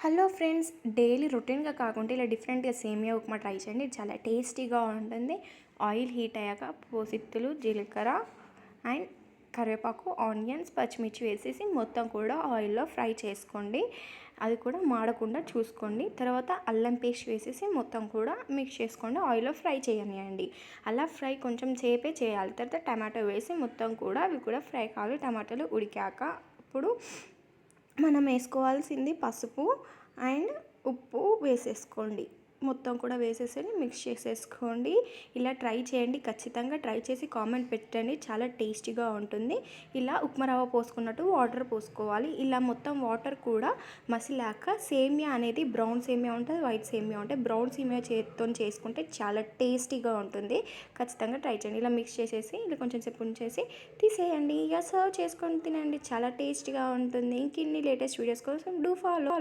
Hello friends, daily రొటీన్గా కాకుండా ఇలా డిఫరెంట్గా సేమియా ఉప్మా ట్రై చేయండి. ఇది చాలా టేస్టీగా ఉంటుంది. ఆయిల్ హీట్ అయ్యాక పోసిత్తులు, జీలకర్ర అండ్ కరివేపాకు, ఆనియన్స్, పచ్చిమిర్చి వేసేసి మొత్తం కూడా ఆయిల్లో ఫ్రై చేసుకోండి. అది కూడా మాడకుండా చూసుకోండి. తర్వాత అల్లం పేస్ట్ వేసేసి మొత్తం కూడా మిక్స్ చేసుకోండి. ఆయిల్లో ఫ్రై చేయనియండి. అలా ఫ్రై కొంచెం సేపే చేయాలి. తర్వాత టమాటో వేసి మొత్తం కూడా అవి కూడా ఫ్రై కావాలి. టమాటాలు ఉడికాక ఇప్పుడు మనం వేసుకోవాల్సింది పసుపు అండ్ ఉప్పు వేసేసుకోండి. మొత్తం కూడా వేసేసి మిక్స్ చేసేసుకోండి. ఇలా ట్రై చేయండి, ఖచ్చితంగా ట్రై చేసి కామెంట్ పెట్టండి. చాలా టేస్టీగా ఉంటుంది. ఇలా ఉప్మా రవ్వ పోసుకున్నట్టు వాటర్ పోసుకోవాలి. ఇలా మొత్తం వాటర్ కూడా మసిలాక సేమియా అనేది బ్రౌన్ సేమియా ఉంటుంది, వైట్ సేమియా ఉంటుంది. బ్రౌన్ సేమియా చేతితో చేసుకుంటే చాలా టేస్టీగా ఉంటుంది. ఖచ్చితంగా ట్రై చేయండి. ఇలా మిక్స్ చేసేసి ఇలా కొంచెం సేపు ఉంచేసి తీసేయండి. ఇక సర్వ్ చేసుకొని తినండి. చాలా టేస్టీగా ఉంటుంది. ఇంకిన్ని లేటెస్ట్ వీడియోస్ కోసం డూ ఫాలో.